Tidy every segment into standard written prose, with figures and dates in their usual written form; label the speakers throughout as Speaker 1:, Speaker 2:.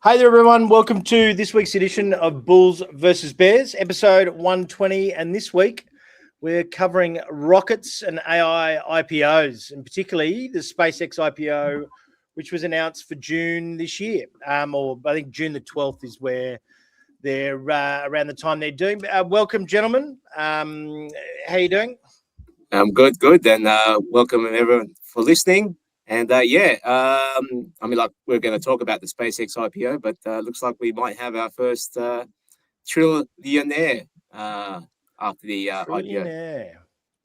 Speaker 1: Hey there, everyone. Welcome to this week's edition of Bulls versus Bears, episode 120. And this week, we're covering rockets and AI IPOs, and particularly the SpaceX IPO, which was announced for June this year. Or I think June the 12th is where they're around the time they're doing. Welcome, gentlemen. How are you doing?
Speaker 2: I'm good. And welcome everyone for listening. And we're going to talk about the SpaceX IPO, but looks like we might have our first trillionaire after the
Speaker 1: Trillionaire.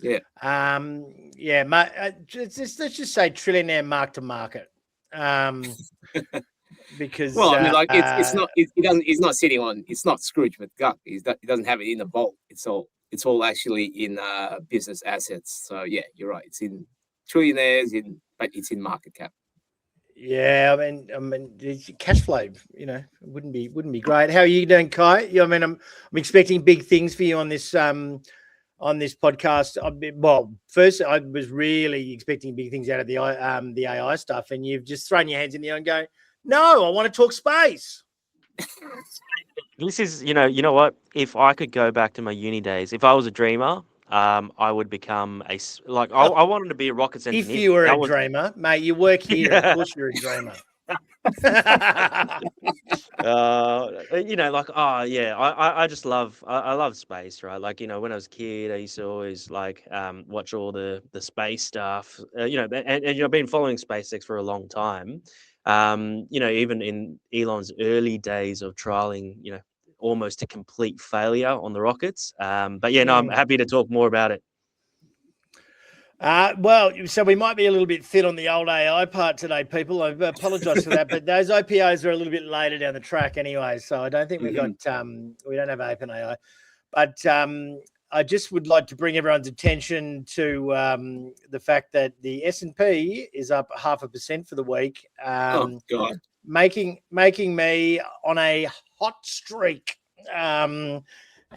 Speaker 2: IPO.
Speaker 1: Yeah. Let's just say trillionaire mark to market. Because
Speaker 2: he's not sitting on. It's not Scrooge McDuck. He doesn't have it in the vault. It's all actually in business assets. So yeah, you're right. It's in trillionaires, but it's in market cap.
Speaker 1: Yeah, I mean, cash flow, wouldn't be great. How are you doing, Kai? I'm expecting big things for you on this podcast. First, I was really expecting big things out of the AI stuff, and you've just thrown your hands in the air and go, no, I want to talk space.
Speaker 3: This is, you know what? If I could go back to my uni days, if I was a dreamer, I would become I wanted to be a rockets engineer.
Speaker 1: If you were a dreamer, mate, you work here. Yeah. Of course, you're a dreamer.
Speaker 3: I just love space, right? Like, when I was a kid, I used to always watch all the space stuff. And I've been following SpaceX for a long time. Even in Elon's early days of trialing, almost a complete failure on the rockets. I'm happy to talk more about it.
Speaker 1: So we might be a little bit thin on the old AI part today, people. I apologise for that, but those IPOs are a little bit later down the track anyway, so I don't think we don't have OpenAI. But I just would like to bring everyone's attention to the fact that the S&P is up 0.5% for the week.
Speaker 2: Oh God.
Speaker 1: Making me on a hot streak.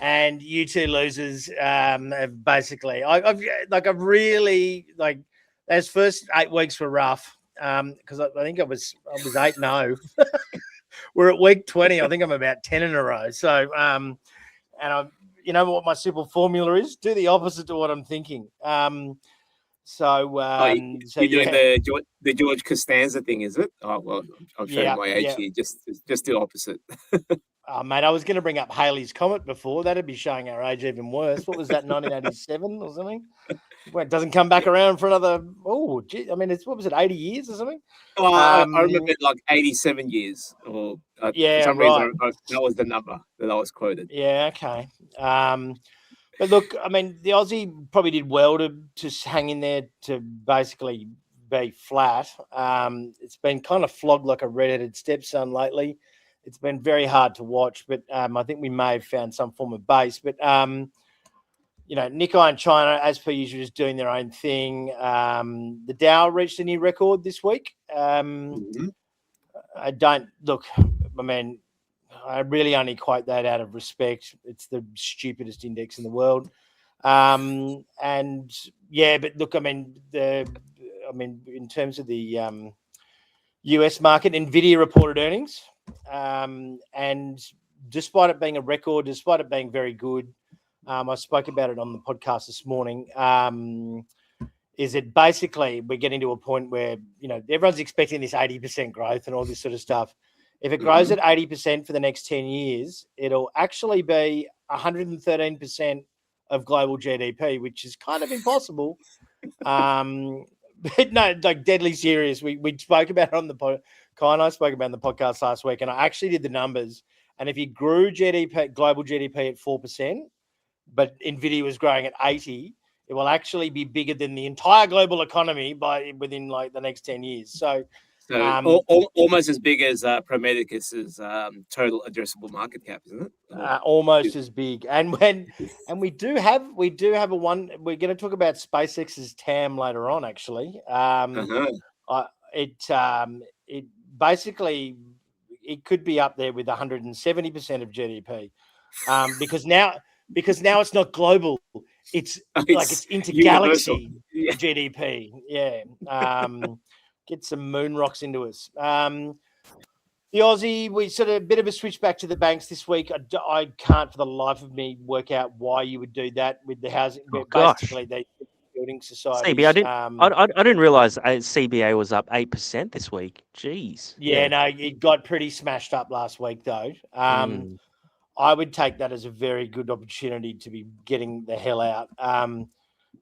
Speaker 1: And you two losers have basically I've really those first 8 weeks were rough because I think I was 8-0. We're at week 20. I think I'm about 10 in a row. So and I you know what my simple formula is? Do the opposite to what I'm thinking.
Speaker 2: You're doing the George Costanza thing, is it? Oh well, I'm showing my age here. Just the opposite.
Speaker 1: Mate, I was going to bring up Halley's Comet before. That'd be showing our age even worse. What was that, 1987 or something? Well, it doesn't come back around for another. Oh, gee, I mean, it's 80 years or something?
Speaker 2: Oh, I remember 87 years. Or for some reason, that was the number that I was quoted.
Speaker 1: Yeah, okay. But look, I mean, the Aussie probably did well to hang in there to basically be flat. It's been kind of flogged like a red-headed stepson lately. It's been very hard to watch, but I think we may have found some form of base. But, Nikkei and China, as per usual, is doing their own thing. The Dow reached a new record this week. I really only quote that out of respect. It's the stupidest index in the world. But look, in terms of the US market, NVIDIA reported earnings. And despite it being a record, despite it being very good, I spoke about it on the podcast this morning, is that basically we're getting to a point where, everyone's expecting this 80% growth and all this sort of stuff. If it grows at 80% for the next 10 years, it'll actually be 113% of global GDP, which is kind of impossible. But no, deadly serious. We spoke about it on the podcast. Kai and I spoke about it on the podcast last week, and I actually did the numbers. And if you grew global GDP at 4%, but NVIDIA was growing at 80%, it will actually be bigger than the entire global economy within the next 10 years. So
Speaker 2: almost as big as Pro Medicus's total addressable market cap, isn't it?
Speaker 1: Almost as big. And we do have a one. We're going to talk about SpaceX's TAM later on. Actually, it basically it could be up there with 170% of GDP, because now it's not global. It's intergalaxy GDP. Yeah. Get some moon rocks into us. The Aussie, we sort of a bit of a switch back to the banks this week. I can't for the life of me work out why you would do that with the housing.
Speaker 3: Oh, gosh.
Speaker 1: Basically, they building societies.
Speaker 3: CB, I didn't realize CBA was up 8% this week. Jeez.
Speaker 1: Yeah, no, it got pretty smashed up last week though. I would take that as a very good opportunity to be getting the hell out.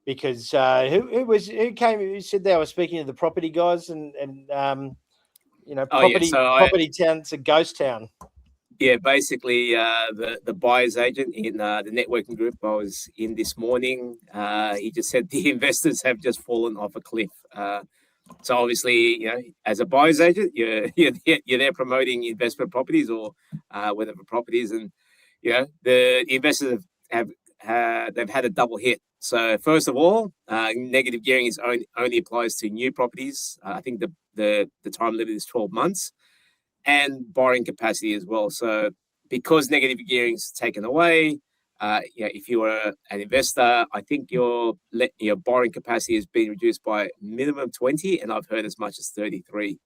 Speaker 1: Because who said they were speaking to the property guys and property town's a ghost town.
Speaker 2: Yeah, basically the buyer's agent in the networking group I was in this morning, he just said the investors have just fallen off a cliff. So obviously, as a buyer's agent, you're there promoting investment properties or whatever properties, and the investors they've had a double hit. So first of all, negative gearing only applies to new properties. I think the time limit is 12 months. And borrowing capacity as well. So because negative gearing is taken away, if you are an investor, I think your borrowing capacity has been reduced by minimum 20, and I've heard as much as 33,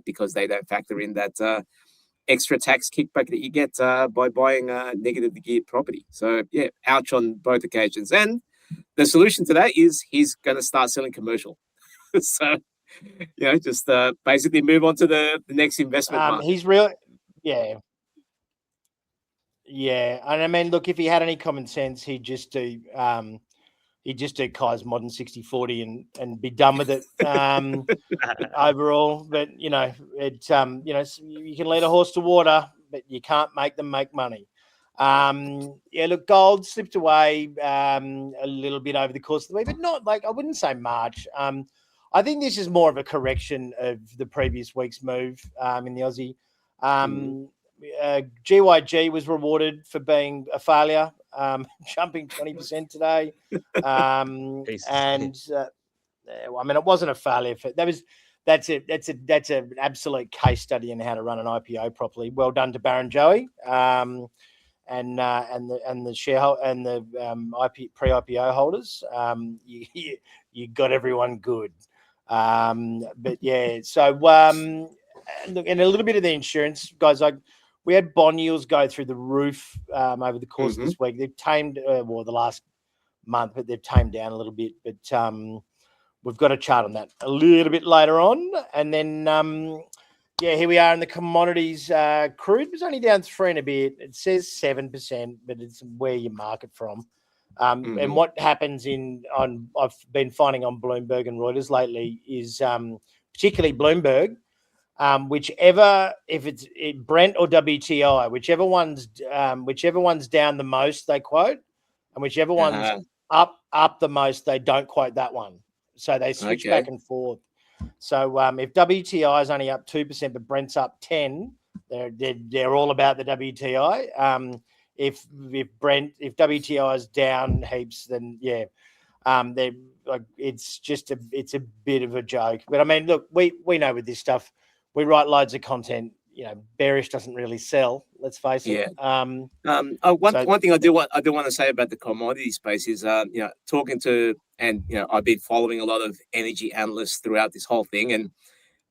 Speaker 2: because they don't factor in that extra tax kickback that you get by buying a negative geared property. So yeah, ouch on both occasions. And the solution to that is he's going to start selling commercial. So just basically move on to the next investment market.
Speaker 1: He's real, yeah. And I mean, look, if he had any common sense, he'd just do Kai's modern 60-40 and be done with it overall. But you can lead a horse to water, but you can't make them make money. Look, gold slipped away a little bit over the course of the week, but not I wouldn't say March. I think this is more of a correction of the previous week's move in the Aussie. GYG was rewarded for being a failure, jumping 20% today. It wasn't a failure. That's an absolute case study in how to run an IPO properly. Well done to Barrenjoey and the shareholder and the pre-IPO holders. You got everyone good. But yeah, so look, and a little bit of the insurance guys, we had bond yields go through the roof over the course of this week. They've tamed the last month, but they've tamed down a little bit. But we've got a chart on that a little bit later on, and then here we are in the commodities. Crude was only down 3 and a bit. It says 7%, but it's where you mark it from. And what happens I've been finding on Bloomberg and Reuters lately is particularly Bloomberg, whichever, if it's Brent or WTI, whichever one's down the most they quote, and whichever one's up the most they don't quote that one. So they switch back and forth. So if WTI is only up 2%, but Brent's up 10, they're all about the WTI. If WTI is down heaps, then it's a bit of a joke. But I mean, look, we know with this stuff, we write loads of content. Bearish doesn't really sell. Let's face it.
Speaker 2: One thing I do want to say about the commodity space is, talking to I've been following a lot of energy analysts throughout this whole thing, and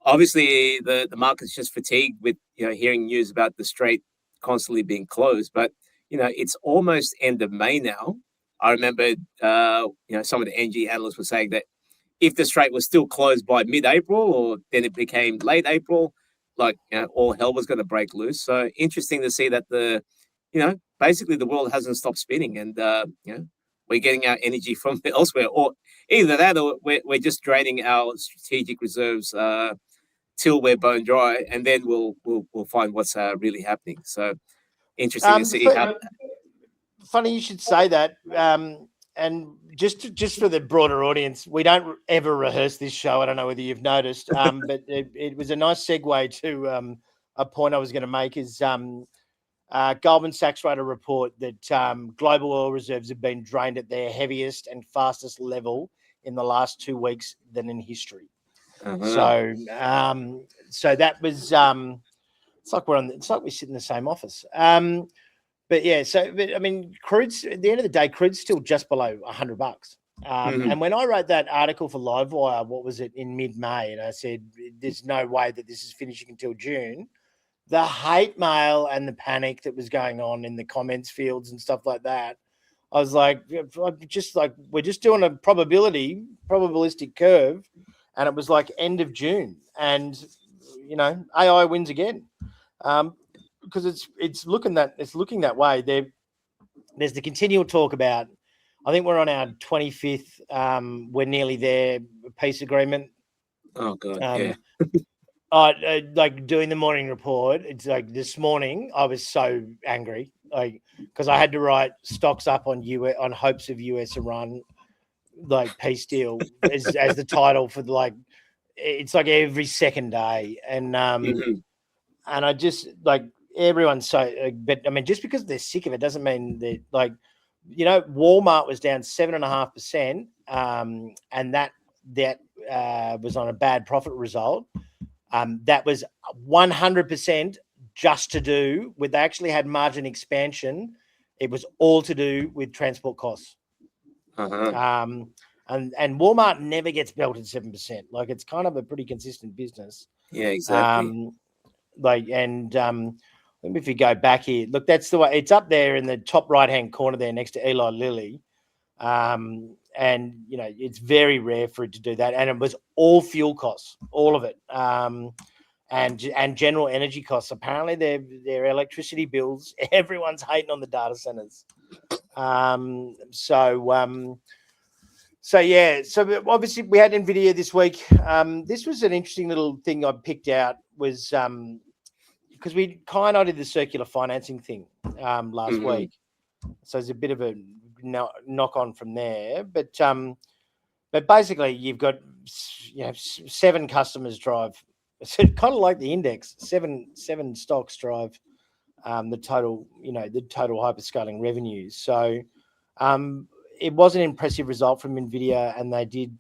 Speaker 2: obviously the market's just fatigued with hearing news about the Strait constantly being closed, but it's almost end of May now. I remember, some of the energy analysts were saying that if the Strait was still closed by mid-April, or then it became late April, all hell was going to break loose. So interesting to see that basically the world hasn't stopped spinning, and we're getting our energy from elsewhere, or either that, or we're just draining our strategic reserves till we're bone dry, and then we'll find what's really happening. So. Interesting to see how.
Speaker 1: Funny you should say that. And just for the broader audience, we don't ever rehearse this show. I don't know whether you've noticed, but it was a nice segue to a point I was going to make. Is Goldman Sachs wrote a report that global oil reserves have been drained at their heaviest and fastest level in the last 2 weeks than in history. So that was. It's like we sit in the same office. But I mean, crude's at the end of the day, crude's still just below $100. And when I wrote that article for Livewire, what was it, in mid-May, and I said there's no way that this is finishing until June, the hate mail and the panic that was going on in the comments fields and stuff like that. I was like, we're just doing a probabilistic curve, and it was like end of June, and AI wins again, because it's looking that way. There's the continual talk about. I think we're on our 25th. We're nearly there. Peace agreement.
Speaker 2: Oh God, yeah.
Speaker 1: Like doing the morning report. It's like this morning I was so angry, like because I had to write stocks up on on hopes of US Iran like peace deal as the title for it's like every second day, and and I just like everyone's so, but I mean, just because they're sick of it doesn't mean that Walmart was down 7.5%, and that was on a bad profit result. That was 100% just to do with, they actually had margin expansion. It was all to do with transport costs. And Walmart never gets belted 7%. Like, it's kind of a pretty consistent business.
Speaker 2: Yeah, exactly.
Speaker 1: If you go back here, look, that's the way it's up there in the top right-hand corner there next to Eli Lilly. And it's very rare for it to do that. And it was all fuel costs, all of it. And general energy costs. Apparently their electricity bills, everyone's hating on the data centers. So obviously we had NVIDIA this week. This was an interesting little thing I picked out, was because we kind of did the circular financing thing last week. So there's a bit of a knock on from there. But basically you've got 7 customers drive. It's kind of like the index. Seven stocks drive the total hyperscaling revenues. So it was an impressive result from NVIDIA, and they did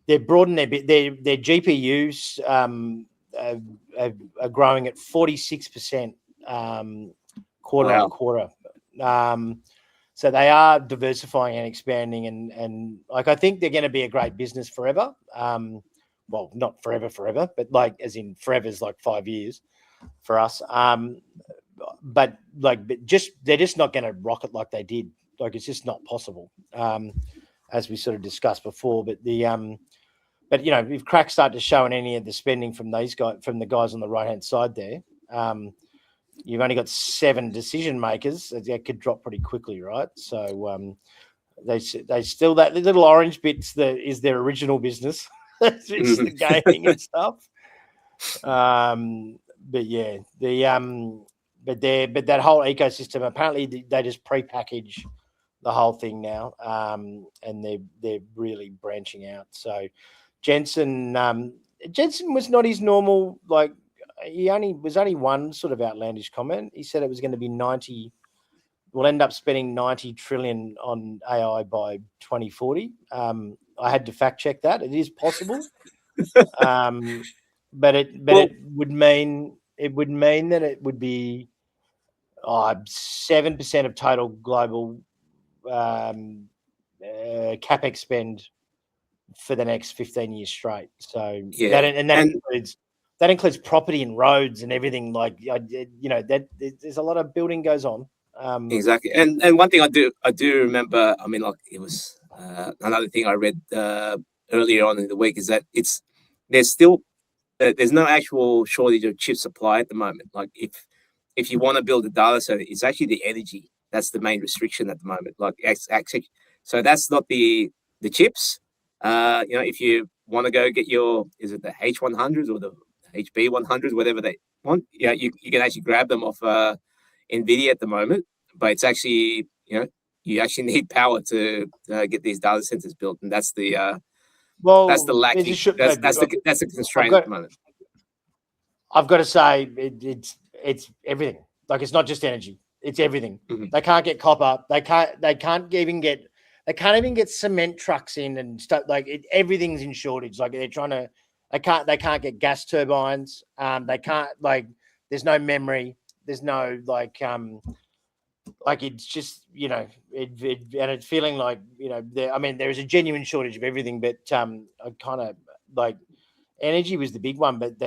Speaker 1: they broadened their GPUs are growing at 46% quarter on quarter. So they are diversifying and expanding, and like, I think they're going to be a great business forever. Well, not forever, but like, as in forever is like 5 years for us. But they're just not going to rocket like they did. Like, it's just not possible, as we sort of discussed before. But if cracks start to show in any of the spending from the guys on the right hand side there, you've only got 7 decision makers. That could drop pretty quickly, right? So they still, that little orange bit's is their original business. It's the gaming and stuff. But yeah, but that whole ecosystem, apparently they just pre-package the whole thing now, and they're really branching out. So Jensen was not his normal, like, he was only one sort of outlandish comment. He said it was going to be 90. We'll end up spending 90 trillion on AI by 2040. I had to fact check that. It is possible, but it would mean that it would be 7% of total global capex spend for the next 15 years straight. So that includes property and roads and everything. Like, that there's a lot of building goes on.
Speaker 2: Exactly. And one thing I do remember, I mean, like, it was another thing I read earlier on in the week, is that there's no actual shortage of chip supply at the moment. Like, if you want to build a data center, it's actually the energy that's the main restriction at the moment. Like, actually, so that's not the chips. If you want to go get is it the H100s or the HB100s, whatever they want, you can actually grab them off NVIDIA at the moment, but it's actually, you actually need power to get these data centers built, and that's the that's the lacking. That's the constraint at the moment.
Speaker 1: I've got to say, it's everything. Like, it's not just energy; it's everything. They can't get copper. They can't even get cement trucks in and stuff. Like, everything's in shortage. Like, they're trying to. They can't get gas turbines. They can't, like, there's no memory. There's no it's just, and it's feeling like, there is a genuine shortage of everything, but I kind of like energy was the big one, but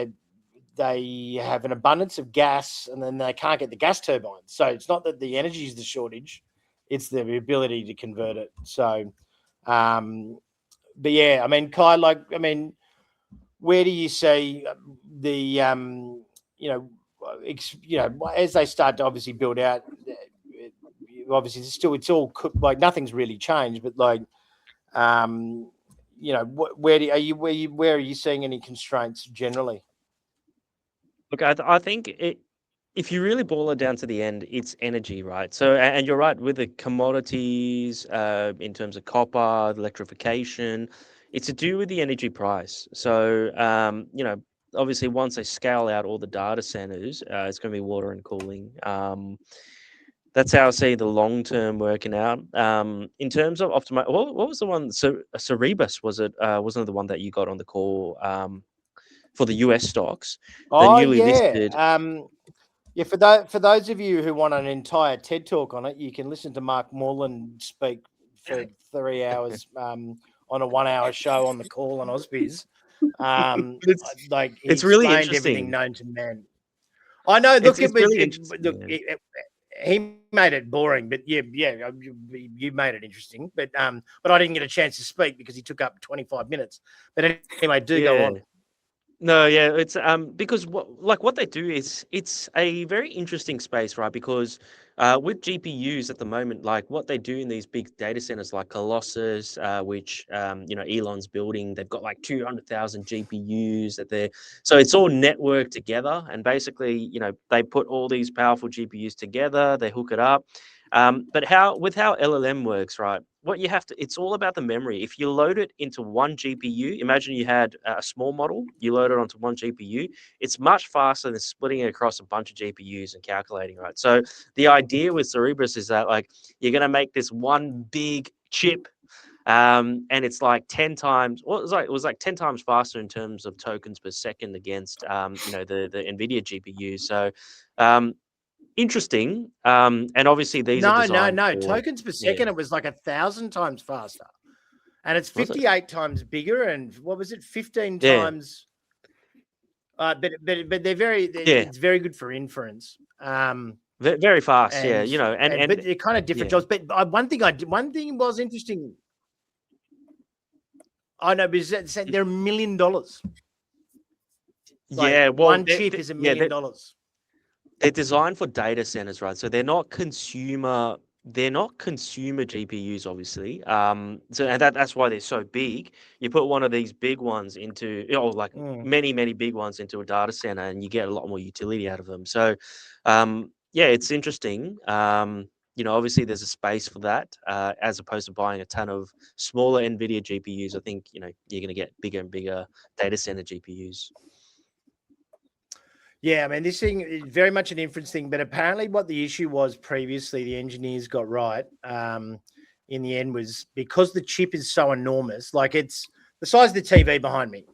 Speaker 1: they have an abundance of gas, and then they can't get the gas turbines. So it's not that the energy is the shortage; it's the ability to convert it. So, but yeah, I mean, Kai, where do you see the as they start to obviously build out? Obviously, it's all like nothing's really changed, but like, where are you seeing any constraints generally?
Speaker 3: Look, I think if you really boil it down to the end, it's energy, right? So, and you're right with the commodities in terms of copper, electrification, it's to do with the energy price. So, obviously, once they scale out all the data centers, it's going to be water and cooling. That's how I see the long term working out. In terms of optimize, what was the one? So, Cerebus was it? Wasn't it the one that you got on the call for the US stocks? The
Speaker 1: Oh
Speaker 3: newly
Speaker 1: yeah,
Speaker 3: listed.
Speaker 1: yeah. For those of you who want an entire TED talk on it, you can listen to Mark Moreland speak for 3 hours on a 1 hour show on the call on Ausbiz. He
Speaker 3: It's really
Speaker 1: explained everything
Speaker 3: interesting.
Speaker 1: known to man. I know.
Speaker 3: It's really interesting.
Speaker 1: He made it boring, but yeah, you made it interesting. But I didn't get a chance to speak because he took up 25 minutes. But anyway, go on.
Speaker 3: No, yeah, it's because what they do is it's a very interesting space, right? Because with GPUs at the moment, like what they do in these big data centers like Colossus, which Elon's building, they've got like 200,000 GPUs so it's all networked together, and basically, they put all these powerful GPUs together, they hook it up. But how LLM works, right? What you have to, it's all about the memory. If you load it into one GPU, imagine you had a small model, you load it onto one GPU, it's much faster than splitting it across a bunch of GPUs and calculating, right? So the idea with Cerebus is that like you're going to make this one big chip, and it's like 10 times, it was like 10 times faster in terms of tokens per second against, the NVIDIA GPU. So, interesting. And obviously these are designed for,
Speaker 1: tokens per second. It was like 1,000 times faster, and it's 58 times bigger. And what was it? 15 times. But they're it's very good for inference.
Speaker 3: Very fast,
Speaker 1: but they're kind of different jobs. But one thing was interesting. I know, because they're $1 million. One chip is $1 million.
Speaker 3: They're designed for data centers, right? So they're not consumer GPUs, obviously. And that's why they're so big. You put one of these big ones into, many big ones into a data center, and you get a lot more utility out of them. So, it's interesting. Obviously there's a space for that, as opposed to buying a ton of smaller NVIDIA GPUs. I think, you're going to get bigger and bigger data center GPUs.
Speaker 1: Yeah, I mean, this thing is very much an inference thing, but apparently what the issue was previously, the engineers got right in the end, was because the chip is so enormous, like it's the size of the TV behind me.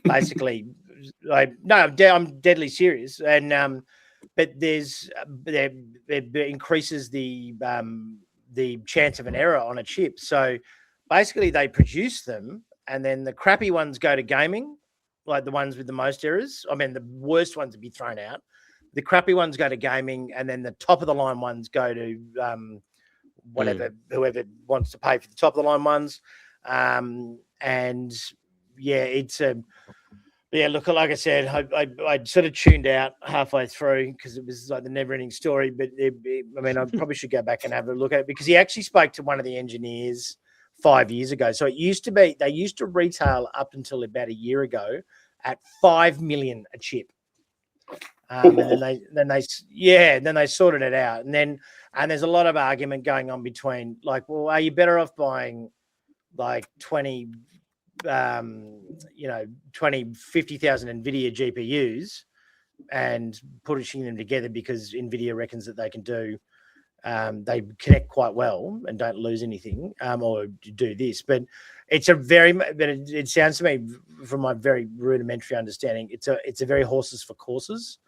Speaker 1: Basically, I'm deadly serious. And but it increases the chance of an error on a chip. So basically, they produce them, and then the crappy ones go to gaming, like the ones with the most errors. I mean, the worst ones would be thrown out. The crappy ones go to gaming, and then the top of the line ones go to whoever wants to pay for the top of the line ones. Look, like I said, I sort of tuned out halfway through because it was like the never-ending story. But I probably should go back and have a look at it, because he actually spoke to one of the engineers 5 years ago. So they used to retail up until about a year ago at 5 million a chip. And then they sorted it out. And there's a lot of argument going on between, like, well, are you better off buying like 20, 50,000 NVIDIA GPUs and pushing them together because NVIDIA reckons that they can do, they connect quite well and don't lose anything, or do this. But it sounds to me, from my very rudimentary understanding, it's a very horses for courses.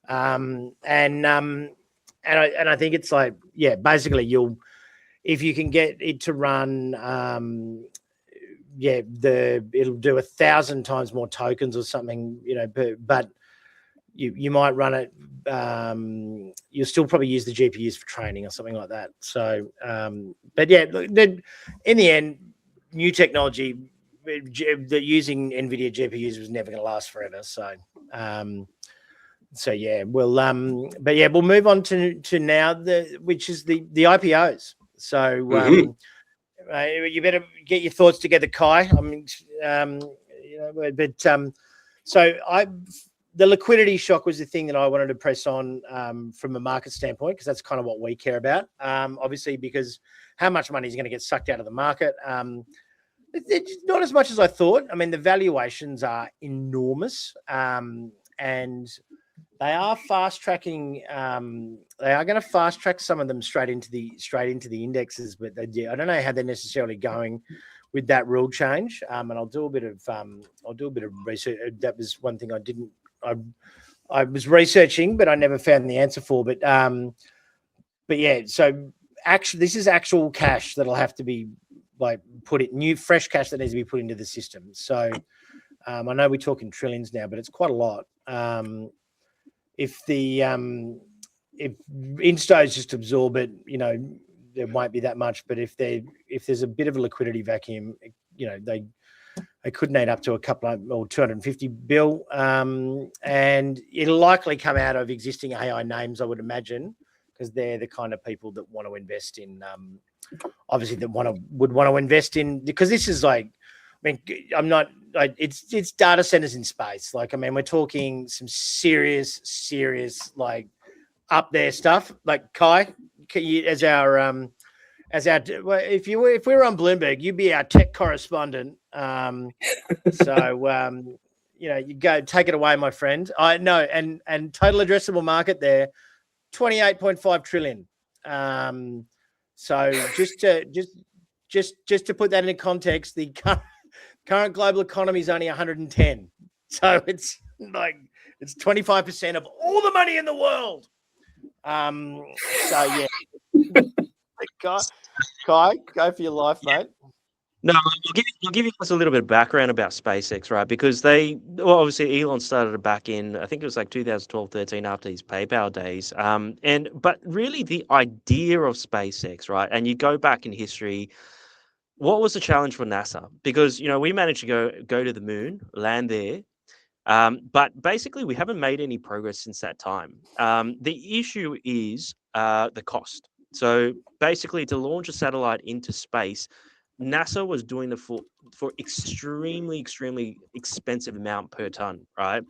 Speaker 1: And I think it's like, basically if you can get it to run it'll do 1,000 times more tokens or something, but you might run it. You'll still probably use the GPUs for training or something like that. So, but yeah, in the end, new technology that using NVIDIA GPUs was never going to last forever. So, yeah, we'll move on to now which is the IPOs. So, you better get your thoughts together, Kai. I mean, the liquidity shock was the thing that I wanted to press on from a market standpoint, because that's kind of what we care about. Obviously, because how much money is going to get sucked out of the market. It's not as much as I thought. I mean, the valuations are enormous, and they are fast tracking. They are going to fast track some of them straight into the indexes, but I don't know how they're necessarily going with that rule change. And I'll do a bit of research. That was one thing I was researching, but I never found the answer for. But yeah, so actually, this is actual cash that'll have to be fresh cash that needs to be put into the system. So I know we're talking trillions now, but it's quite a lot. If instos just absorb it, there won't be that much. But if there's a bit of a liquidity vacuum, they could need up to a couple of, or 250 bill, and it'll likely come out of existing AI names, I would imagine, because they're the kind of people that want to invest in, obviously would want to invest in, because this is it's data centers in space. We're talking some serious up there stuff. Kai, if we were on Bloomberg, you'd be our tech correspondent. You go, take it away, my friend. I know, and total addressable market there, 28.5 trillion. So just to put that into context, the current global economy is only 110. So it's 25% of all the money in the world. So yeah. Kai, go for your life, mate.
Speaker 3: No, I'll give you guys a little bit of background about SpaceX, right? Because obviously Elon started it back in, I think it was 2012, 13, after his PayPal days. But really the idea of SpaceX, right? And you go back in history, what was the challenge for NASA? Because, we managed to go to the moon, land there. But basically we haven't made any progress since that time. The issue is the cost. So basically, to launch a satellite into space, NASA was doing it for extremely, extremely expensive amount per ton, right?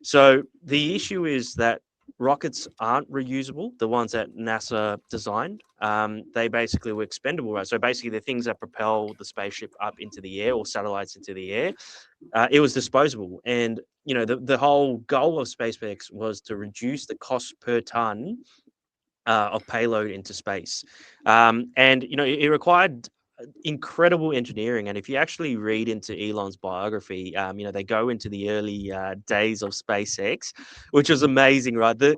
Speaker 3: So the issue is that rockets aren't reusable, the ones that NASA designed. They basically were expendable, right? So basically the things that propel the spaceship up into the air, or satellites into the air, it was disposable. And, the whole goal of SpaceX was to reduce the cost per ton of payload into space. And, it required incredible engineering. And if you actually read into Elon's biography, they go into the early days of SpaceX, which was amazing, right? The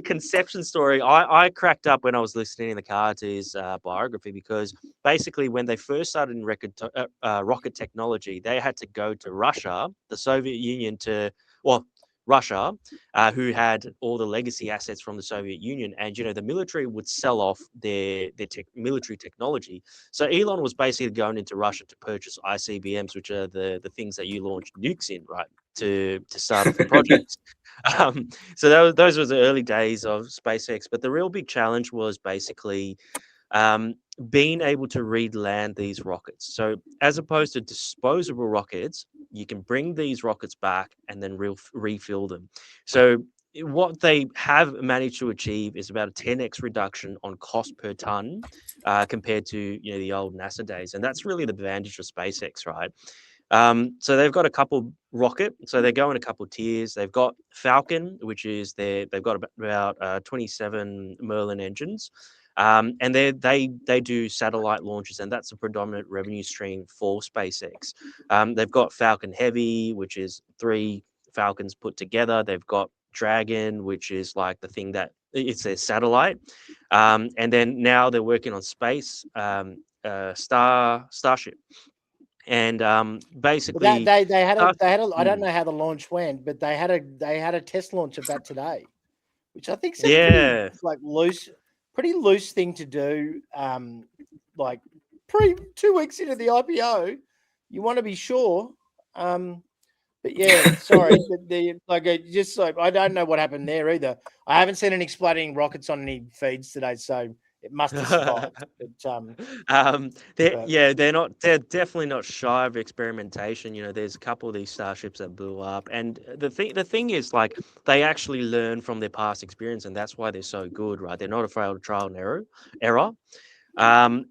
Speaker 3: conception story, I cracked up when I was listening in the car to his biography, because basically when they first started in rocket technology, they had to go to Russia, the Soviet Union, Russia, who had all the legacy assets from the Soviet Union, and the military would sell off their military technology. So Elon was basically going into Russia to purchase ICBMs, which are the things that you launch nukes in, right, to start off the projects. So those were the early days of SpaceX. But the real big challenge was basically being able to land these rockets. So as opposed to disposable rockets, you can bring these rockets back and then refill them. So what they have managed to achieve is about a 10x reduction on cost per ton compared to the old NASA days. And that's really the advantage of SpaceX, right? So they've got a couple rocket, so they go in a couple tiers. They've got Falcon, which is they've got about 27 Merlin engines. And they do satellite launches, and that's a predominant revenue stream for SpaceX. They've got Falcon Heavy, which is 3 Falcons put together. They've got Dragon, which is the thing that it's their satellite. And then now they're working on space, Starship. And
Speaker 1: Well,
Speaker 3: basically,
Speaker 1: they had a I don't
Speaker 3: Mm.
Speaker 1: know how the launch went, but they had a test launch of that today, which I think is a
Speaker 3: Yeah.
Speaker 1: pretty loose thing to do. Like 2 weeks into the IPO, you want to be sure. But yeah, sorry, but just like I don't know what happened there either. I haven't seen any exploding rockets on any feeds today, so it must have survived. But
Speaker 3: They're definitely not shy of experimentation. You know, there's a couple of these starships that blew up, and the thing is, like, they actually learn from their past experience, and that's why they're so good, right? They're not afraid of trial and error. I've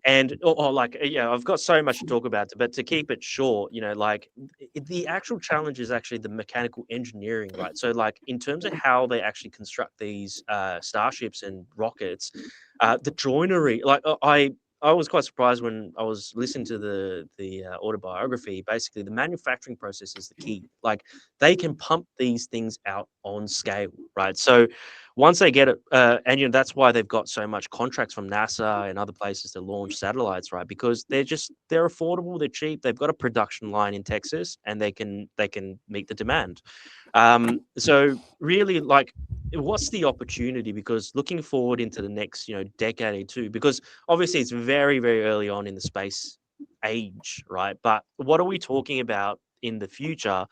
Speaker 3: got so much to talk about, but to keep it short, you know, like, the actual challenge is actually the mechanical engineering, right? So, like, in terms of how they actually construct these starships and rockets, the joinery, like, I was quite surprised when I was listening to the autobiography. Basically, the manufacturing process is the key. Like, they can pump these things out on scale, right? So once they get it, and you know that's why they've got so much contracts from NASA and other places to launch satellites, right? Because they're affordable, they're cheap, they've got a production line in Texas, and they can meet the demand. So really, like, what's the opportunity? Because looking forward into the next, decade or two, because obviously it's very, very early on in the space age, right? But what are we talking about in the future?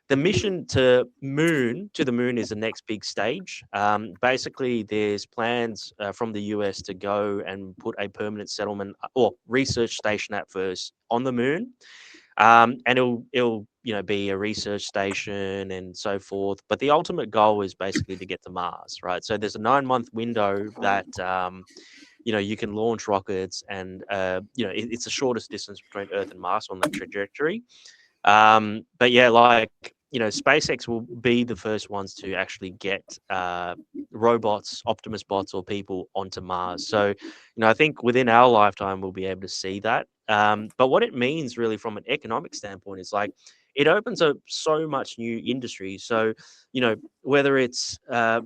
Speaker 3: The mission to the moon is the next big stage. Basically, there's plans from the US to go and put a permanent settlement or research station at first on the moon, and it'll be a research station and so forth. But the ultimate goal is basically to get to Mars, right? So there's a 9-month window that you can launch rockets, and it's the shortest distance between Earth and Mars on that trajectory. But yeah, like, SpaceX will be the first ones to actually get robots, Optimus bots, or people onto Mars. So, I think within our lifetime, we'll be able to see that. But what it means really from an economic standpoint is, like, it opens up so much new industry. So, whether it's, data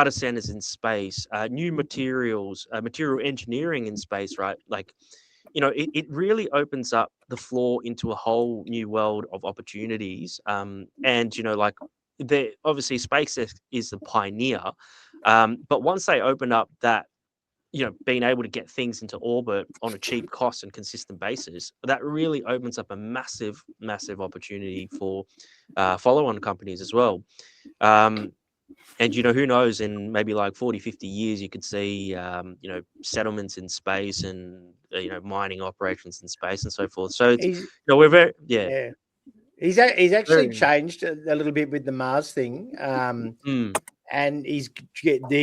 Speaker 3: centers in space, new materials, material engineering in space, right? Like, it really opens up the floor into a whole new world of opportunities. And like, obviously SpaceX is the pioneer, but once they open up that, being able to get things into orbit on a cheap cost and consistent basis, that really opens up a massive, massive opportunity for follow-on companies as well. And who knows, in maybe like 40, 50 years, you could see settlements in space, and mining operations in space and so forth. So it's,
Speaker 1: he's
Speaker 3: we're very,
Speaker 1: yeah, he's actually
Speaker 3: very,
Speaker 1: changed a little bit with the Mars thing. And he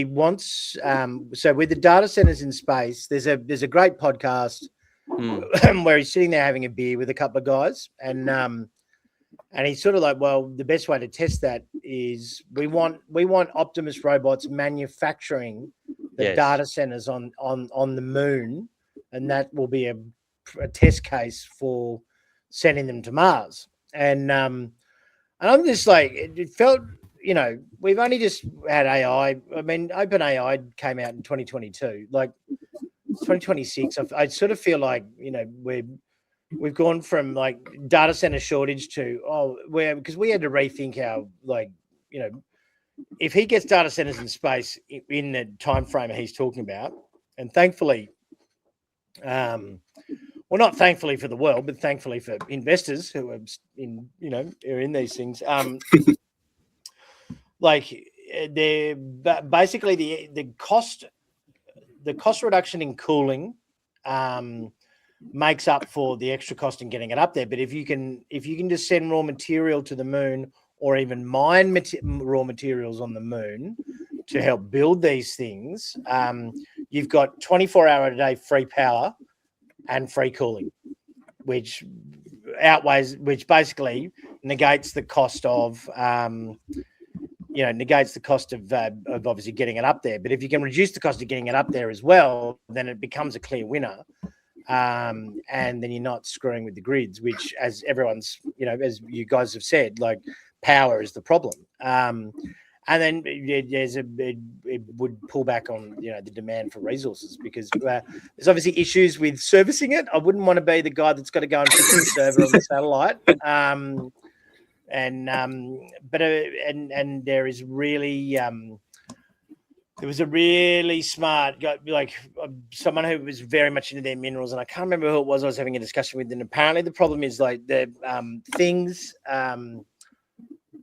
Speaker 1: wants so with the data centers in space, there's a great podcast where he's sitting there having a beer with a couple of guys, and he's sort of like, well, the best way to test that is we want Optimus robots manufacturing the
Speaker 3: Yes.
Speaker 1: data centers on the moon, and that will be a test case for sending them to Mars. And I'm just like, it felt, we've only just had AI. I mean, OpenAI came out in 2022, like 2026. I sort of feel like, we've gone from like data center shortage to because we had to rethink our, like, if he gets data centers in space in the time frame he's talking about, and thankfully, well, not thankfully for the world, but thankfully for investors who are are in these things. Like, they're basically the cost reduction in cooling makes up for the extra cost in getting it up there. But if you can just send raw material to the moon, or even mine raw materials on the moon to help build these things, you've got 24-hour a day free power and free cooling, which basically negates the cost of of obviously getting it up there. But if you can reduce the cost of getting it up there as well, then it becomes a clear winner. And then you're not screwing with the grids, which, as everyone's, as you guys have said, like, power is the problem. And then it would pull back on the demand for resources, because there's obviously issues with servicing it. I wouldn't want to be the guy that's got to go and fix the server on the satellite. But there is really there was a really smart guy, like someone who was very much into their minerals, and I can't remember who it was I was having a discussion with. And apparently the problem is like the things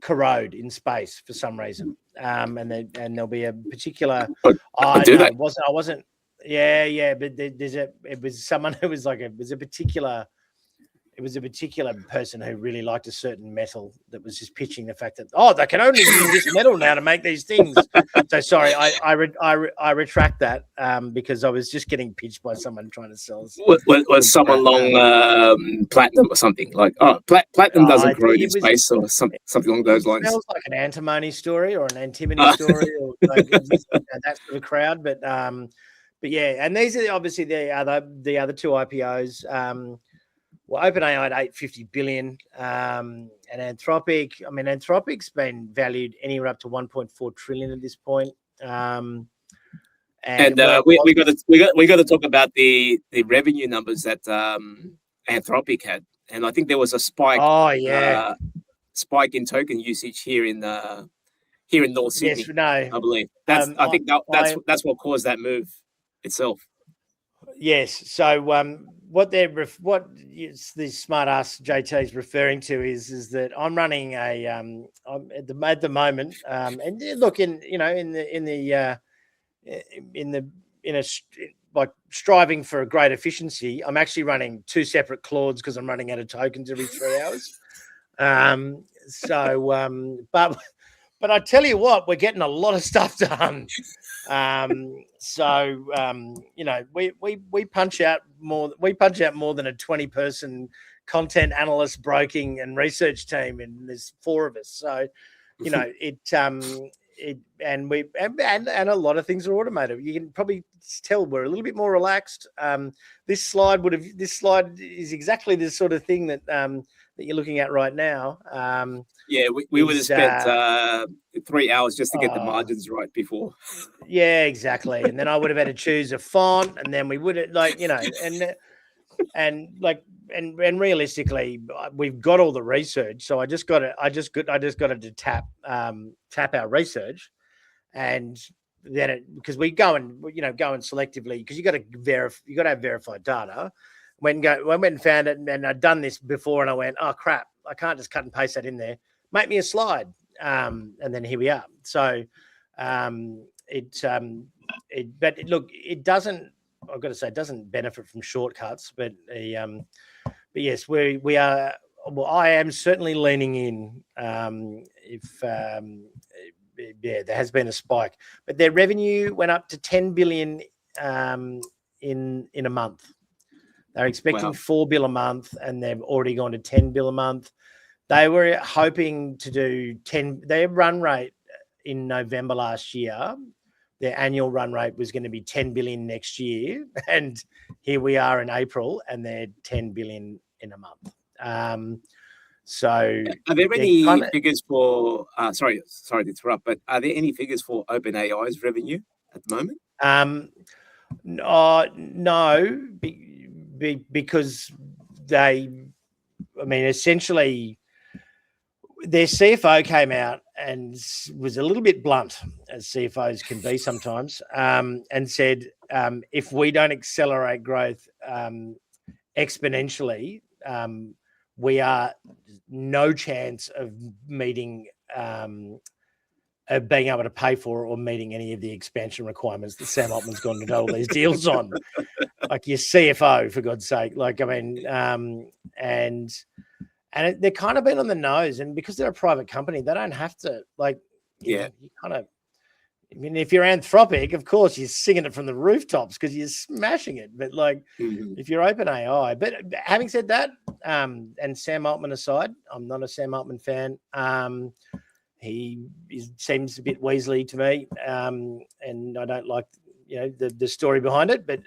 Speaker 1: corrode in space for some reason, and there'll be a particular. I wasn't. Yeah, but it was someone who was like it was a particular person who really liked a certain metal that was just pitching the fact that they can only use this metal now to make these things. So sorry, I retract that because I was just getting pitched by someone trying to sell us.
Speaker 2: Was someone long platinum or something like? Platinum doesn't corrode in space or something along those lines.
Speaker 1: It smells like an antimony story or an antimony story, or like that sort of crowd. But yeah, and these are obviously the other two IPOs. Well, OpenAI at 850 billion, and Anthropic. I mean, Anthropic's been valued anywhere up to 1.4 trillion at this point. We got to talk about the revenue numbers that Anthropic had, and I think there was a spike. Oh yeah,
Speaker 2: spike in token usage here in North Sydney.
Speaker 1: Yes, no,
Speaker 2: I believe that's what caused that move itself.
Speaker 1: Yes. So what the smart ass JT is referring to is that I'm running a at the moment, and look like striving for a great efficiency. I'm actually running two separate Claudes because I'm running out of tokens every 3 hours. But I tell you what, we're getting a lot of stuff done. We punch out more than a 20-person content analyst, broking, and research team, and there's 4 of us. So, and a lot of things are automated. You can probably tell we're a little bit more relaxed. This slide is exactly the sort of thing that you're looking at right now.
Speaker 2: We would have spent 3 hours just to get the margins right before.
Speaker 1: Yeah, exactly. And then I would have had to choose a font, and then we would have and realistically, we've got all the research. So I just got to tap our research, and then because we go and selectively, because you got to have verified data. I went and found it, and I'd done this before, and I went, oh crap, I can't just cut and paste that in there. Make me a slide, and then here we are. So, it doesn't. I've got to say, it doesn't benefit from shortcuts, but yes, we are. Well, I am certainly leaning in. There has been a spike, but their revenue went up to 10 billion in a month. They're expecting 4 bill a month, and they've already gone to 10 bill a month. They were hoping to do 10. Their run rate in November last year, their annual run rate was going to be 10 billion next year, and here we are in April, and they're 10 billion in a month. So,
Speaker 2: are there any figures for? Sorry to interrupt, but are there any figures for OpenAI's revenue at the moment?
Speaker 1: No, because essentially, their CFO came out and was a little bit blunt, as CFOs can be sometimes, and said, if we don't accelerate growth exponentially, we are no chance of meeting, of being able to pay for or meeting any of the expansion requirements that Sam Altman's gone to do all these deals on. Like your CFO, for God's sake. And they're kind of been on the nose, and because they're a private company, they don't have to if you're Anthropic, of course you're singing it from the rooftops because you're smashing it. But if you're OpenAI, but having said that, and Sam Altman aside, I'm not a Sam Altman fan. He seems a bit Weasley to me, and I don't like the story behind it, but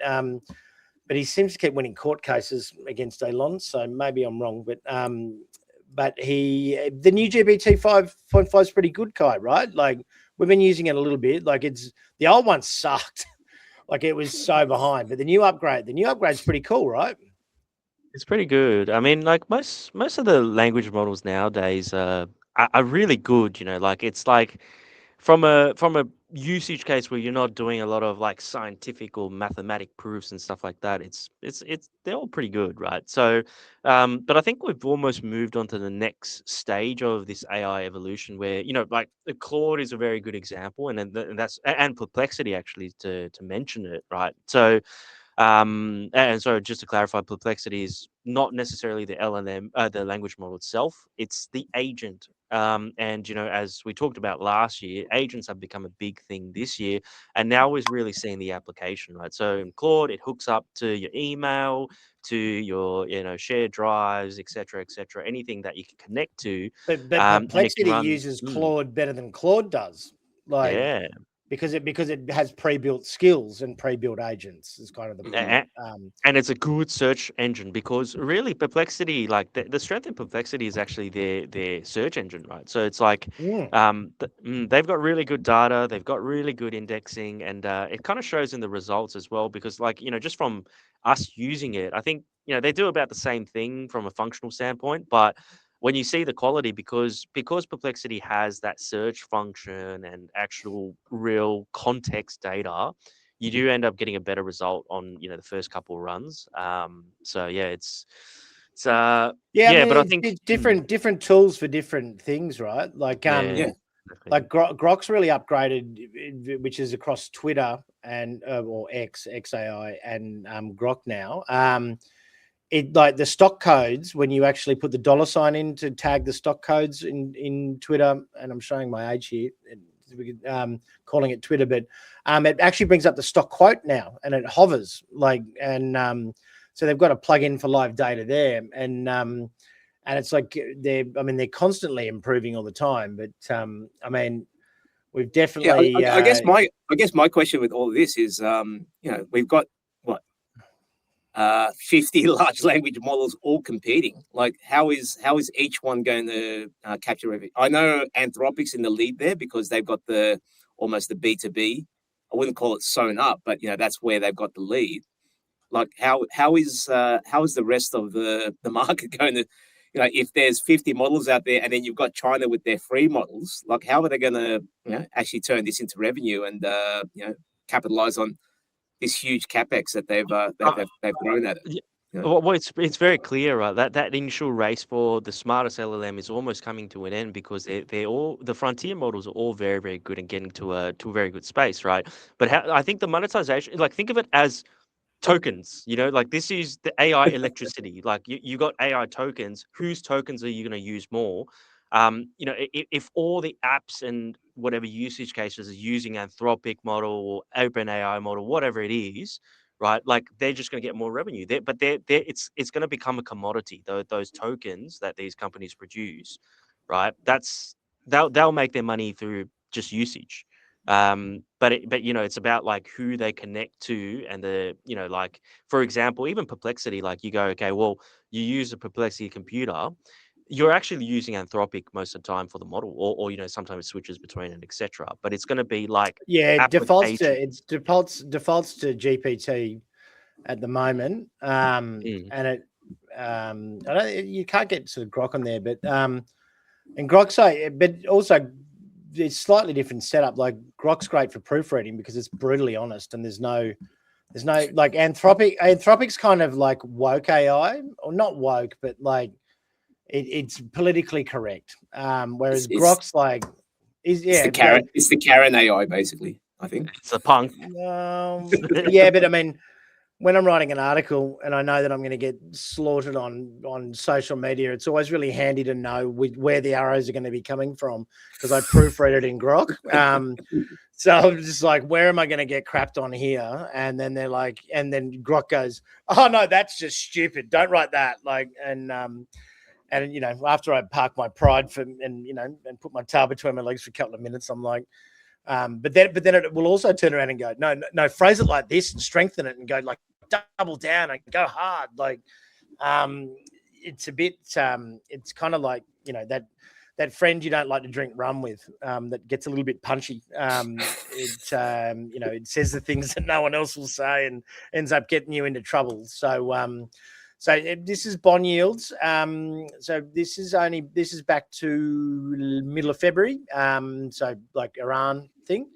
Speaker 1: he seems to keep winning court cases against Elon, so maybe I'm wrong. But the new GPT 5.5 is pretty good, Kai, right? Like we've been using it a little bit. Like the old one sucked. Like it was so behind, but the new upgrade's pretty cool, right?
Speaker 3: It's pretty good. I mean, like most of the language models nowadays are really good. Like it's like from a usage case where you're not doing a lot of like scientific or mathematic proofs and stuff like that. It's they're all pretty good, right? So, but I think we've almost moved on to the next stage of this AI evolution, where like the Claude is a very good example, and then and that's and Perplexity actually to mention it, right? So. And so just to clarify, Perplexity is not necessarily the LLM, the language model itself. It's the agent. And as we talked about last year, agents have become a big thing this year, and now we're really seeing the application, right? So in Claude, it hooks up to your email, to your shared drives, etc., etc. Anything that you can connect to,
Speaker 1: But
Speaker 3: and it can
Speaker 1: Perplexity
Speaker 3: run.
Speaker 1: uses Claude better than Claude does. Like
Speaker 3: Yeah.
Speaker 1: because it has pre-built skills and pre-built agents is kind of the point.
Speaker 3: And it's a good search engine, because really Perplexity, like the strength in Perplexity is actually their search engine, right? So it's like they've got really good data, they've got really good indexing, and it kind of shows in the results as well, because like just from us using it, I think they do about the same thing from a functional standpoint, but when you see the quality, because Perplexity has that search function and actual real context data, you do end up getting a better result on the first couple of runs. So yeah, it's
Speaker 1: yeah, I mean
Speaker 3: but I think
Speaker 1: it's different tools for different things, right? Like
Speaker 3: yeah, exactly.
Speaker 1: like Grok's really upgraded, which is across Twitter and or XAI and Grok now. It like the stock codes, when you actually put the $ in to tag the stock codes in Twitter, and I'm showing my age here, calling it Twitter, but it actually brings up the stock quote now, and it hovers like, and so they've got a plug-in for live data there, and it's like they're constantly improving all the time, but I mean we've definitely
Speaker 2: I guess my question with all of this is we've got what 50 large language models all competing. Like how is each one going to capture revenue? I know Anthropic's in the lead there because they've got almost the B2B. I wouldn't call it sewn up, but that's where they've got the lead. Like how is the rest of the market going to, if there's 50 models out there and then you've got China with their free models, like how are they going to actually turn this into revenue and capitalize on this huge capex that they've thrown at it?
Speaker 3: Well, it's very clear, right? That initial race for the smartest LLM is almost coming to an end, because they're all, the frontier models are all very, very good and getting to a very good space, right? But I think the monetization, like think of it as tokens, like this is the AI electricity. Like you got AI tokens. Whose tokens are you going to use more? If all the apps and whatever usage cases are using Anthropic model or OpenAI model, whatever it is, right? Like they're just going to get more revenue there, but it's going to become a commodity. Those tokens that these companies produce, right? They'll make their money through just usage. But it's about like who they connect to, and like for example, even Perplexity, like you go, okay, well, you use a Perplexity computer, you're actually using Anthropic most of the time for the model, or sometimes it switches between it, etc. But it's going to be like
Speaker 1: it defaults to GPT at the moment, and it you can't get sort of Grok on there, but and Grok's but also it's slightly different setup. Like Grok's great for proofreading because it's brutally honest, and there's no like Anthropic's kind of like woke AI, or not woke, but like it's politically correct. Whereas Grok's like
Speaker 2: it's the Karen AI basically. I think
Speaker 3: it's a punk.
Speaker 1: Yeah, but I mean, when I'm writing an article and I know that I'm going to get slaughtered on social media, it's always really handy to know where the arrows are going to be coming from, because I proofread it in Grok. So I'm just like, where am I going to get crapped on here? And then they're like, and then Grok goes, oh no, that's just stupid. Don't write that. Like, and after I park my pride and put my tail between my legs for a couple of minutes, I'm like, but then it will also turn around and go, no, phrase it like this and strengthen it and go like double down and go hard. Like, it's a bit, it's kind of like, that friend you don't like to drink rum with, that gets a little bit punchy. It says the things that no one else will say and ends up getting you into trouble. So this is bond yields. So this is back to middle of February. So like Iran thing.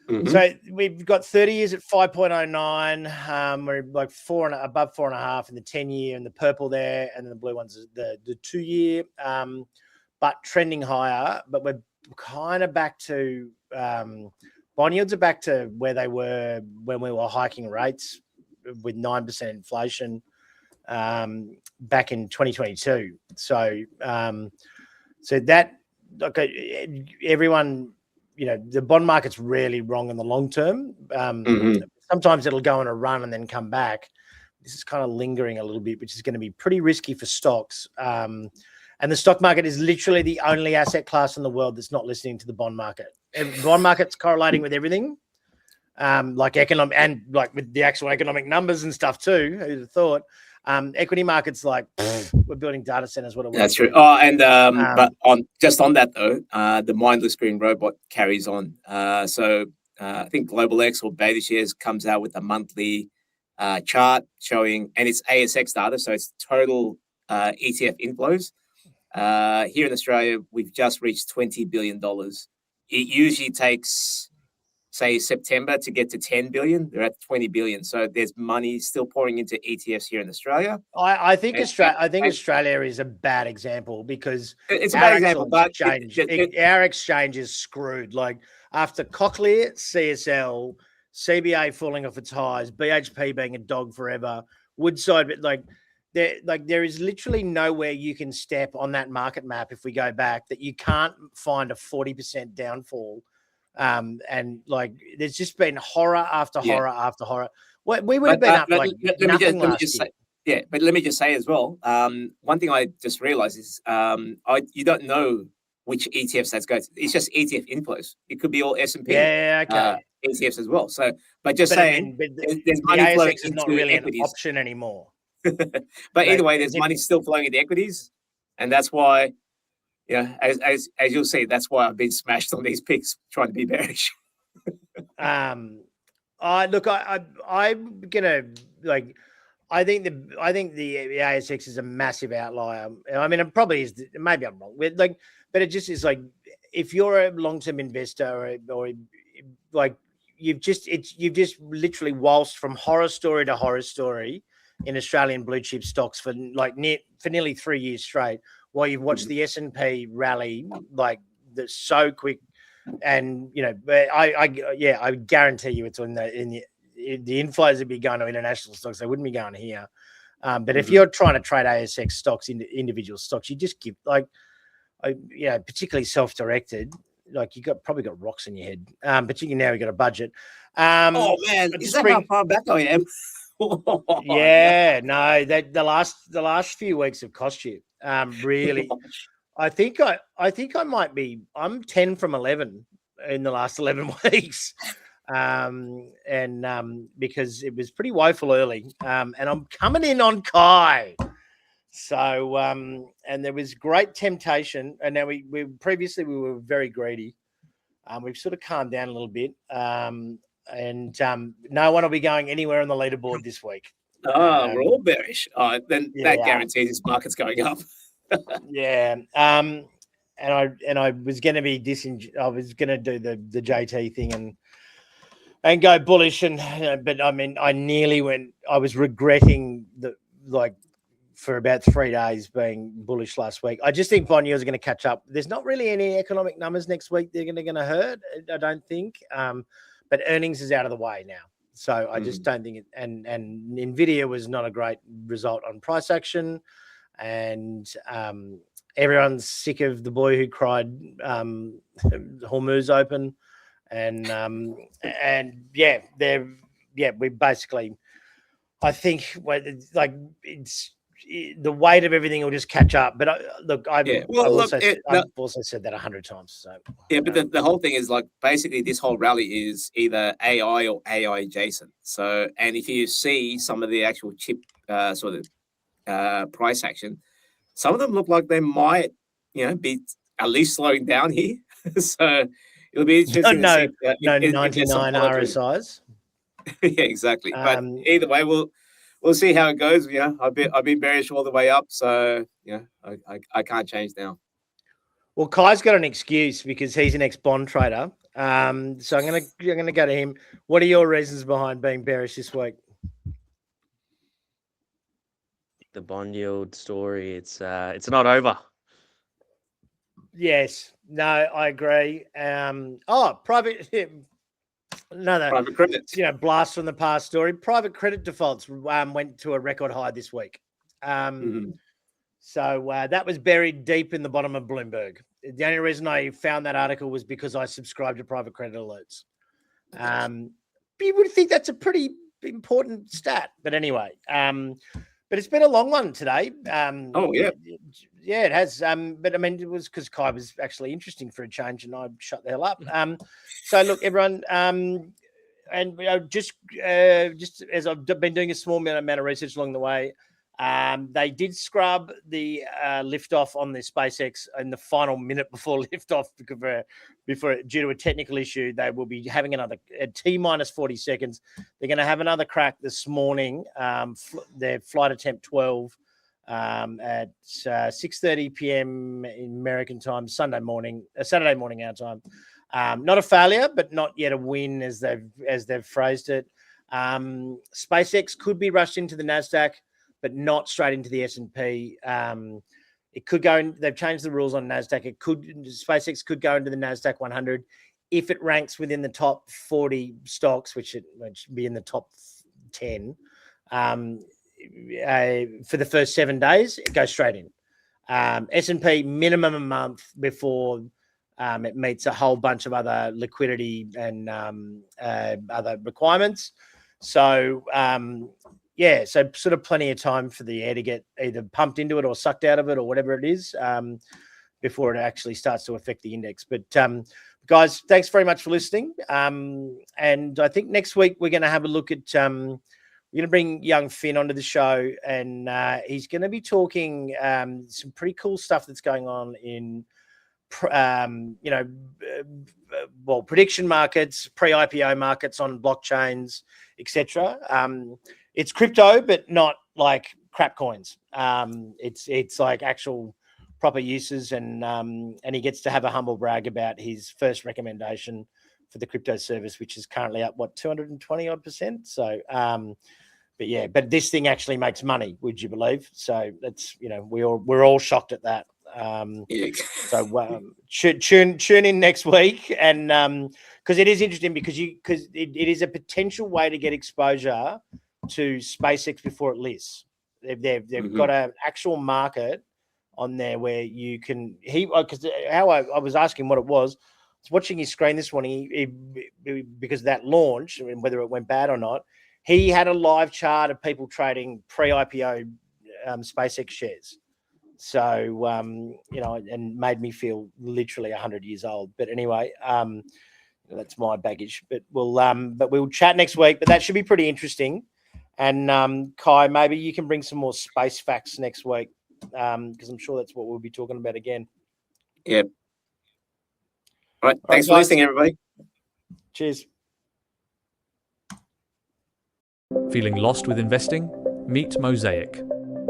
Speaker 2: Mhm.
Speaker 1: So we've got 30 years at 5.09. We're like above 4.5 in the 10-year, and the purple there, and then the blue ones the 2-year. But trending higher. But we're kind of back to bond yields are back to where they were when we were hiking rates with 9% inflation back in 2022. So that everyone. The bond market's really wrong in the long term. Sometimes it'll go on a run and then come back. This is kind of lingering a little bit, which is going to be pretty risky for stocks. And the stock market is literally the only asset class in the world that's not listening to the bond market. The bond market's correlating with everything, like economic and like with the actual economic numbers and stuff too. Who'd have thought? Equity markets like we're building data centers. What
Speaker 2: That's true. Oh, and but on that though, the mindless green robot carries on. So I think Global X or Beta Shares comes out with a monthly chart showing, and it's ASX data, so it's total ETF inflows. Here in Australia, we've just reached $20 billion. It usually takes, say, September to get to 10 billion. They're at 20 billion. So there's money still pouring into ETFs here in Australia.
Speaker 1: I think Australia is a bad example because
Speaker 2: it's a bad example, but
Speaker 1: our exchange is screwed. Like after Cochlear, CSL, CBA falling off its highs, BHP being a dog forever, Woodside, but there is literally nowhere you can step on that market map if we go back that you can't find a 40% downfall. And like there's just been horror after horror after horror. We would have been up like nothing last year.
Speaker 2: Yeah, but let me just say as well. One thing I just realized is you don't know which ETFs that's going to. It's just ETF inflows. It could be all S&P ETFs as well. So, but there's money flowing
Speaker 1: ASX is
Speaker 2: into
Speaker 1: not really
Speaker 2: equities.
Speaker 1: an option anymore.
Speaker 2: But either way, there's money still flowing into equities, and that's why. Yeah, as you'll see, that's why I've been smashed on these picks trying to be bearish.
Speaker 1: I'm gonna like. I think the ASX is a massive outlier. I mean, it probably is. Maybe I'm wrong. But it just is like if you're a long-term investor or like you've just literally waltzed from horror story to horror story in Australian blue chip stocks for nearly 3 years straight. While you've watched the S&P rally like that's so quick, and I guarantee you it's in the inflows would be going to international stocks. They wouldn't be going here. But if you're trying to trade ASX stocks into individual stocks, you just give particularly self-directed. Like probably got rocks in your head. Particularly now you've got a budget.
Speaker 2: Oh man, is that how far back I am?
Speaker 1: Yeah, no, the last few weeks have cost you. Really, I think I might be. I'm 10 from 11 in the last 11 weeks, because it was pretty woeful early, and I'm coming in on Kai. So and there was great temptation, and now we previously we were very greedy. We've sort of calmed down a little bit, and no one will be going anywhere on the leaderboard this week.
Speaker 2: We're all bearish. Then that guarantees this market's going up.
Speaker 1: Yeah. And I was going to be I was going to do the JT thing and go bullish, but I mean, I nearly went. I was regretting for about 3 days being bullish last week. I just think bond yields are going to catch up. There's not really any economic numbers next week. They're going to hurt. I don't think. But earnings is out of the way now. So I just don't think it. And NVIDIA was not a great result on price action, and everyone's sick of the boy who cried Hormuz open, we basically. I think it's. The weight of everything will just catch up. But I've also said that 100 times. So
Speaker 2: but the whole thing is basically this whole rally is either AI or AI adjacent. So, and if you see some of the actual chip price action, some of them look like they might be at least slowing down here. So it'll be interesting to see if
Speaker 1: 99 RSIs.
Speaker 2: Yeah, exactly. But either way, we'll see how it goes. Yeah, I've been bearish all the way up, so yeah, I can't change now.
Speaker 1: Well, Kai's got an excuse because he's an ex-bond trader. So I'm gonna go to him. What are your reasons behind being bearish this week?
Speaker 3: The bond yield story, it's not over.
Speaker 1: Yes. No, I agree. Private
Speaker 2: credit.
Speaker 1: Blast from the past story. Private credit defaults went to a record high this week. So that was buried deep in the bottom of Bloomberg. The only reason I found that article was because I subscribed to private credit alerts. You would think that's a pretty important stat, but anyway. But it's been a long one today. Yeah, it has. But I mean, it was because Kai was actually interesting for a change, and I shut the hell up. So look, everyone, and just as I've been doing a small amount of research along the way, they did scrub the liftoff on the SpaceX in the final minute before liftoff before due to a technical issue. They will be having another T minus 40 seconds. They're going to have another crack this morning. Their flight attempt 12 at 6:30 p.m. in American time, Saturday morning our time. Not a failure, but not yet a win, as they've phrased it. SpaceX could be rushed into the Nasdaq, but not straight into the S&P. It could go in. They've changed the rules on Nasdaq. SpaceX could go into the Nasdaq 100 if it ranks within the top 40 stocks, which would be in the top 10. For the first 7 days, it goes straight in. S&P minimum a month before it meets a whole bunch of other liquidity and other requirements. So so sort of plenty of time for the air to get either pumped into it or sucked out of it or whatever it is before it actually starts to affect the index. But guys, thanks very much for listening. And I think next week we're going to have a look at we're going to bring young Finn onto the show, and he's going to be talking some pretty cool stuff that's going on in prediction markets, pre-IPO markets on blockchains, etc. It's crypto, but not like crap coins. It's like actual proper uses, and he gets to have a humble brag about his first recommendation for the crypto service, which is currently up 220 odd %. So but this thing actually makes money, would you believe? So that's we're all shocked at that. So tune in next week, and because it is interesting because it is a potential way to get exposure to SpaceX before it lists. They've got an actual market on there where you can because how I was asking what it was. I was watching his screen this morning because of that launch and whether it went bad or not. He had a live chart of people trading pre-IPO SpaceX shares. So, and made me feel literally 100 years old. But anyway, that's my baggage. But we'll chat next week. But that should be pretty interesting. And Kai, maybe you can bring some more space facts next week because I'm sure that's what we'll be talking about again.
Speaker 2: Yep. All right. Thanks for listening, everybody.
Speaker 1: Cheers.
Speaker 4: Feeling lost with investing? Meet Mosaic.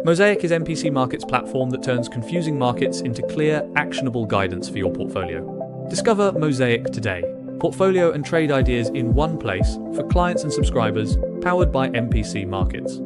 Speaker 4: Mosaic is MPC Market's platform that turns confusing markets into clear, actionable guidance for your portfolio. Discover Mosaic today. Portfolio and trade ideas in one place for clients and subscribers, powered by MPC Markets.